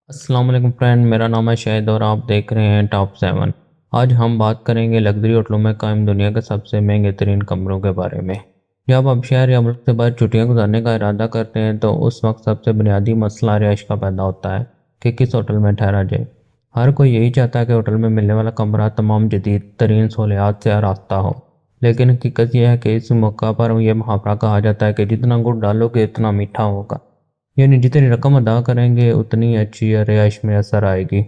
السلام علیکم فرینڈ، میرا نام ہے شاہد اور آپ دیکھ رہے ہیں ٹاپ 7۔ آج ہم بات کریں گے لگژری ہوٹلوں میں قائم دنیا کے سب سے مہنگے ترین کمروں کے بارے میں۔ جب آپ شہر یا ملک سے باہر چھٹیاں گزارنے کا ارادہ کرتے ہیں تو اس وقت سب سے بنیادی مسئلہ رہائش کا پیدا ہوتا ہے کہ کس ہوٹل میں ٹھہرا جائے۔ ہر کوئی یہی چاہتا ہے کہ ہوٹل میں ملنے والا کمرہ تمام جدید ترین سہولیات سے آراستہ ہو، لیکن حقیقت یہ ہے کہ اس موقع پر یہ محاورہ کہا جاتا ہے کہ جتنا گڑ ڈالو گے اتنا میٹھا ہوگا، یعنی جتنی رقم ادا کریں گے اتنی اچھی رہائش میسر آئے گی۔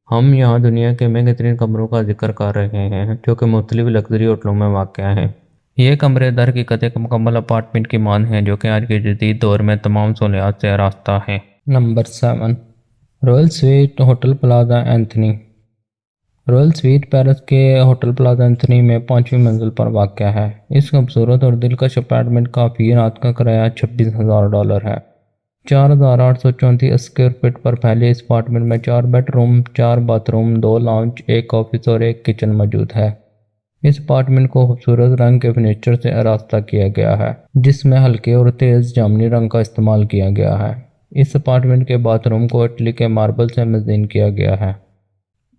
ہم یہاں دنیا کے مہنگے ترین کمروں کا ذکر کر رہے ہیں جو کہ مختلف لگژری ہوٹلوں میں واقع ہیں۔ یہ کمرے در حقیقت ایک مکمل اپارٹمنٹ کی مانند ہیں جو کہ آج کے جدید دور میں تمام سہولیات سے آراستہ ہیں۔ نمبر 7، royal suite hotel plaza Athenee. Royal suite Paris کے ہوٹل پلازا اینتھنی میں 5ویں منزل پر واقع ہے۔ اس خوبصورت اور دلکش اپارٹمنٹ کا فی رات کا کرایہ $26,000 ہے۔ 4,834 اسکوائر فٹ پر پھیلے اس اپارٹمنٹ میں 4 bed room, 4 bath room, 2 lounge, 1 office اور 1 کچن موجود ہے۔ اس اپارٹمنٹ کو خوبصورت رنگ کے فرنیچر سے آراستہ کیا گیا ہے جس میں ہلکے اور تیز جامنی رنگ کا استعمال کیا گیا ہے۔ اس اپارٹمنٹ کے باتھ روم کو اٹلی کے ماربل سے مزین کیا گیا ہے۔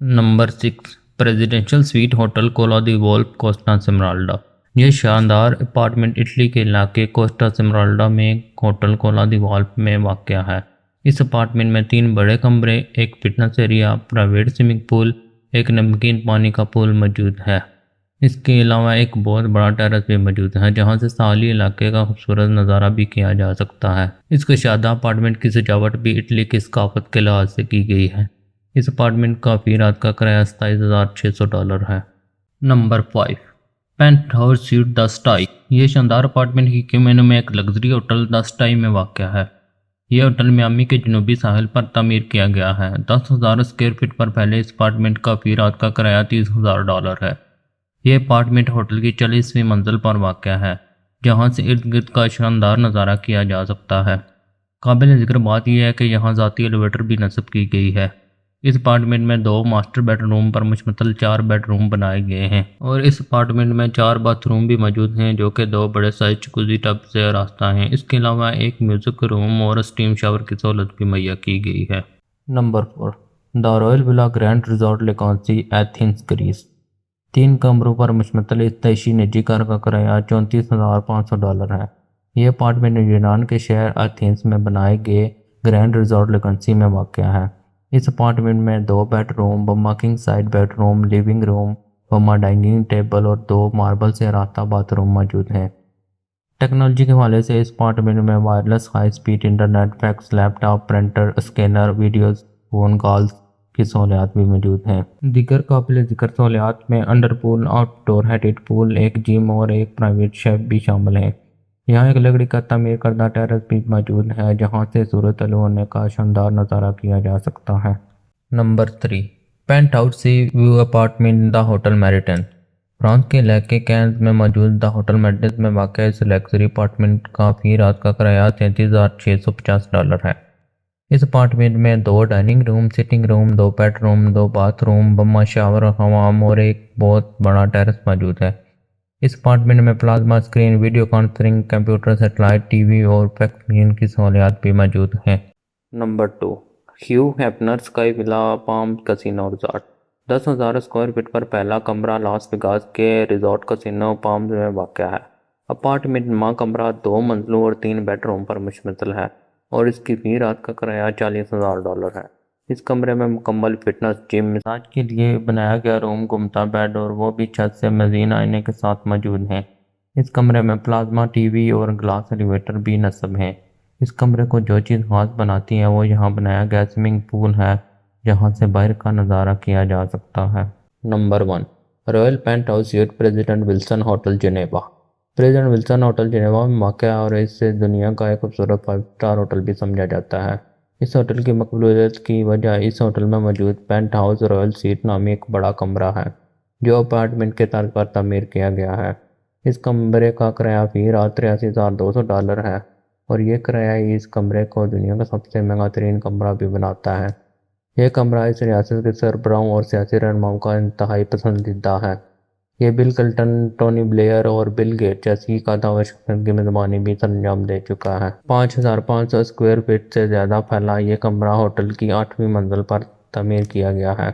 نمبر 6، پریزیڈنشل سویٹ ہوٹل کولا دی وولف، کوسٹا سمرالڈا۔ یہ شاندار اپارٹمنٹ اٹلی کے علاقے کوسٹا سمرالڈا میں ہوٹل کولا دی وولف میں واقع ہے۔ اس اپارٹمنٹ میں 3 بڑے کمرے، ایک fitness area, private swimming pool, ایک نمکین پانی کا پول موجود ہے۔ اس کے علاوہ ایک بہت بڑا ٹیرس بھی موجود ہے جہاں سے ساحلی علاقے کا خوبصورت نظارہ بھی کیا جا سکتا ہے۔ اس کشادہ اپارٹمنٹ کی سجاوٹ بھی اٹلی کی ثقافت کے لحاظ سے کی گئی ہے۔ اس اپارٹمنٹ کا فی رات کا کرایہ $27,600 ہے۔ نمبر 5، پینٹ ہاؤس سویٹ دی سٹائی۔ یہ شاندار اپارٹمنٹ کی مینو میں ایک لگژری ہوٹل دی سٹائی میں واقع ہے۔ یہ ہوٹل میامی کے جنوبی ساحل پر تعمیر کیا گیا ہے۔ 10,000 اسکوائر فٹ پر پھیلے اس اپارٹمنٹ کا فی رات کا کرایہ $30,000 ہے۔ یہ اپارٹمنٹ ہوٹل کی 40ویں منزل پر واقع ہے جہاں سے ارد گرد کا شاندار نظارہ کیا جا سکتا ہے۔ قابل ذکر بات یہ ہے کہ یہاں ذاتی ایلیویٹر بھی نصب کی گئی ہے۔ اس اپارٹمنٹ میں 2 ماسٹر بیڈ روم پر مشتمل 4 بیڈ روم بنائے گئے ہیں اور اس اپارٹمنٹ میں 4 باتھ روم بھی موجود ہیں جو کہ 2 بڑے سائز جکوزی ٹب سے آراستہ ہیں۔ اس کے علاوہ ایک میوزک روم اور اسٹیم شاور کی سہولت بھی مہیا کی گئی ہے۔ نمبر 4، دی رائل ولا گرینڈ ریزورٹ لیکانسی، ایتھنز، گریس۔ 3 کمروں پر مشتمل اس تیشی نجی گھر کا کرایہ $34,500 ہے۔ یہ اپارٹمنٹ یونان کے شہر ایتھنز میں بنائے گئے گرینڈ ریزورٹ لیکانسی میں واقع ہے۔ اس اپارٹمنٹ میں 2 بیڈ روم، بما king size bed room, living room, بما ڈائننگ ٹیبل اور 2 ماربل سے آراستہ باتھ روم موجود ہیں۔ ٹیکنالوجی کے حوالے سے اس اپارٹمنٹ میں wireless high speed internet, fax, laptop, printer, scanner, videos, phone calls کی سہولیات بھی موجود ہیں۔ دیگر قابل ذکر سہولیات میں انڈر پول، آؤٹ ڈور ہیٹڈ پول، ایک جم اور ایک پرائیویٹ شیف بھی شامل ہیں۔ یہاں ایک لکڑی کا تعمیر کردہ ٹیرس بھی موجود ہے جہاں سے سورج طلوع ہونے کا شاندار نظارہ کیا جا سکتا ہے۔ نمبر 3، پینٹ ہاؤس سی ویو اپارٹمنٹ، دی ہوٹل میریٹن۔ فرانس کے علاقے کینز میں موجود دی ہوٹل میریٹن میں واقع اس لگژری اپارٹمنٹ کا فی رات کا کرایہ $33,650 ہے۔ اس اپارٹمنٹ میں 2 ڈائننگ روم، سٹنگ روم، 2 بیڈ روم، 2 باتھ روم، بما شاور، حمام اور ایک بہت بڑا ٹیرس موجود ہے۔ اس اپارٹمنٹ میں plasma screen, video conferencing, computer, satellite T V اور فیکس مشین کی سہولیات بھی موجود ہیں۔ Number 2، Hugh Hefner Sky Villa Palm Casino Resort. 10,000 square feet پر پہلا کمرہ لاس ویگاس کے ریزارٹ کسینو پامز میں واقع ہے۔ اپارٹمنٹ ماں کمرہ 2 منزلوں اور 3 بیڈ روم پر مشتمل ہے اور اس کی فی رات کا کرایہ $40,000 ہے۔ اس کمرے میں مکمل فٹنس، جم، مساج کے لیے بنایا گیا روم، گھومتا بیڈ اور وہ بھی چھت سے مزین آئینے کے ساتھ موجود ہیں۔ اس کمرے میں پلازما ٹی وی اور گلاس ایلیویٹر بھی نصب ہیں۔ اس کمرے کو جو چیز خاص بناتی ہے وہ یہاں بنایا گیا سوئمنگ پول ہے جہاں سے باہر کا نظارہ کیا جا سکتا ہے۔ نمبر 1، royal penthouse suite, president Wilson hotel, Geneva. President Wilson hotel Geneva میں واقع ہے اور اسے دنیا کا ایک خوبصورت 5 اسٹار ہوٹل بھی سمجھا جاتا ہے۔ اس ہوٹل کی مقبولیت کی وجہ اس ہوٹل میں موجود پینٹ ہاؤس رائل سویٹ نامی ایک بڑا کمرہ ہے جو اپارٹمنٹ کے طرز پر تعمیر کیا گیا ہے۔ اس کمرے کا کرایہ فی رات $83,200 ہے اور یہ کرایہ اس کمرے کو دنیا کا سب سے مہنگا ترین کمرہ بھی بناتا ہے۔ یہ کمرہ اس ریاست کے سربراہوں اور سیاسی رہنماؤں کا انتہائی پسندیدہ ہے۔ یہ بل کلنٹن، ٹونی بلیئر اور بل گیٹ جیسی قادہ شخصیت کی میزبانی بھی سر انجام دے چکا ہے۔ 5500 اسکوائر فٹ سے زیادہ پھیلا یہ کمرہ ہوٹل کی 8ویں منزل پر تعمیر کیا گیا ہے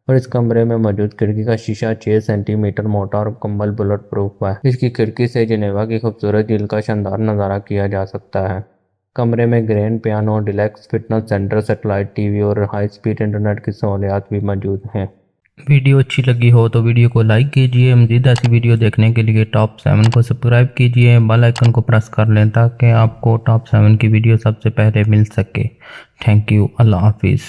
اور اس کمرے میں موجود کھڑکی کا شیشہ 6 سینٹی میٹر موٹا اور مکمل بلٹ پروف ہے۔ اس کی کھڑکی سے جنیوا کی خوبصورت جھیل کا شاندار نظارہ کیا جا سکتا ہے۔ کمرے میں grand piano, deluxe fitness centre, satellite T V اور ہائی سپیڈ انٹرنیٹ کی سہولیات بھی موجود ہیں۔ ویڈیو اچھی لگی ہو تو ویڈیو کو لائک کیجئے، مزید ایسی ویڈیو دیکھنے کے لیے ٹاپ 7 کو سبسکرائب کیجئے، بیل آئیکن کو پریس کر لیں تاکہ آپ کو ٹاپ 7 کی ویڈیو سب سے پہلے مل سکے۔ تھینک یو، اللہ حافظ۔